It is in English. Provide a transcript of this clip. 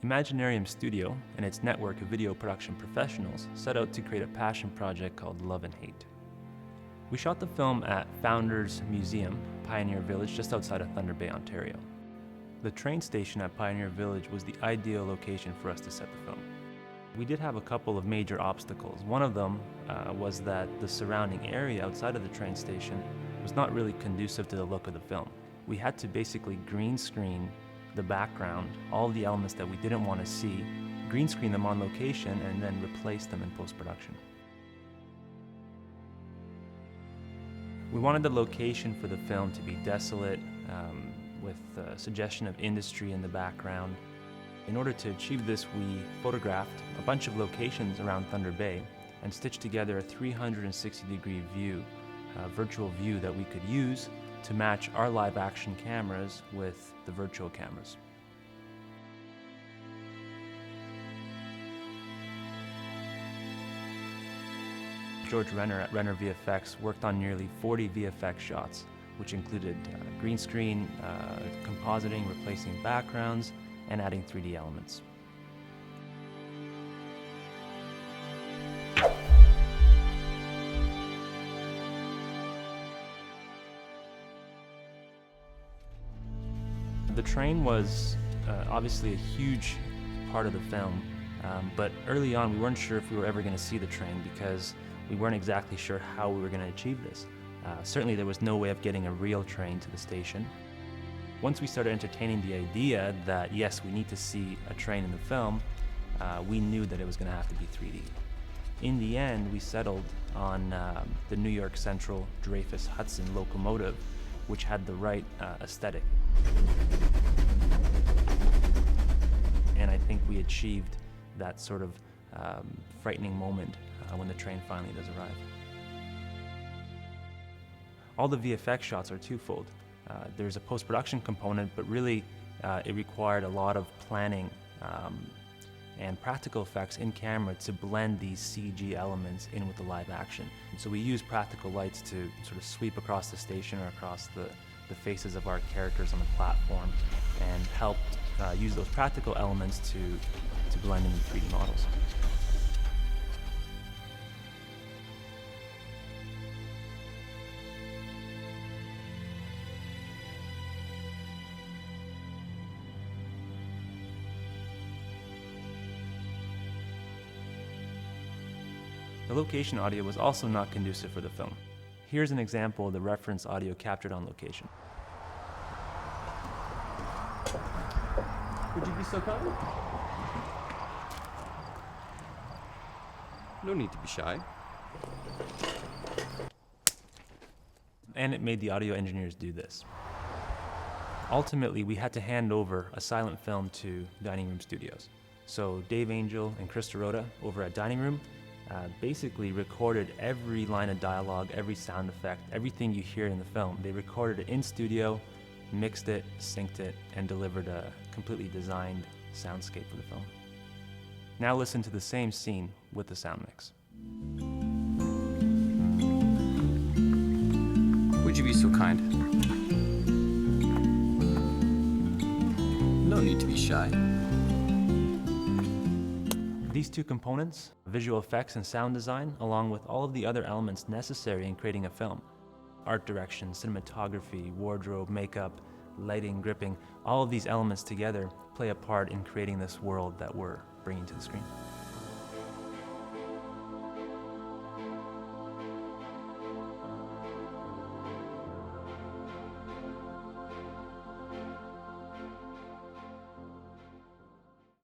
Imaginarium Studio and its network of video production professionals set out to create a passion project called Love and Hate. We shot the film at Founders Museum, Pioneer Village, just outside of Thunder Bay, Ontario. The train station at Pioneer Village was the ideal location for us to set the film. We did have a couple of major obstacles. One of them was that the surrounding area outside of the train station was not really conducive to the look of the film. We had to basically green screen the background, all the elements that we didn't want to see, green screen them on location, and then replace them in post-production. We wanted the location for the film to be desolate, with a suggestion of industry in the background. In order to achieve this, we photographed a bunch of locations around Thunder Bay and stitched together a 360-degree view, a virtual view that we could use to match our live action cameras with the virtual cameras. George Renner at Renner VFX worked on nearly 40 VFX shots, which included green screen, compositing, replacing backgrounds, and adding 3D elements. The train was obviously a huge part of the film, but early on we weren't sure if we were ever going to see the train because we weren't exactly sure how we were going to achieve this. Certainly there was no way of getting a real train to the station. Once we started entertaining the idea that yes, we need to see a train in the film, we knew that it was going to have to be 3D. In the end, we settled on the New York Central Dreyfus Hudson locomotive, which had the right aesthetic. And I think we achieved that sort of frightening moment when the train finally does arrive. All the VFX shots are twofold. There's a post-production component, but really it required a lot of planning and practical effects in camera to blend these CG elements in with the live action. So we used practical lights to sort of sweep across the station or across the faces of our characters on the platform and helped use those practical elements to blend in the 3D models. The location audio was also not conducive for the film. Here's an example of the reference audio captured on location. Would you be so kind? No need to be shy. And it made the audio engineers do this. Ultimately, we had to hand over a silent film to Dining Room Studios. So Dave Angel and Chris Dorota over at Dining Room basically recorded every line of dialogue, every sound effect, everything you hear in the film. They recorded it in studio, mixed it, synced it, and delivered a completely designed soundscape for the film. Now listen to the same scene with the sound mix. Would you be so kind? No need to be shy. These two components, visual effects and sound design, along with all of the other elements necessary in creating a film, art direction, cinematography, wardrobe, makeup, lighting, gripping, all of these elements together play a part in creating this world that we're bringing to the screen.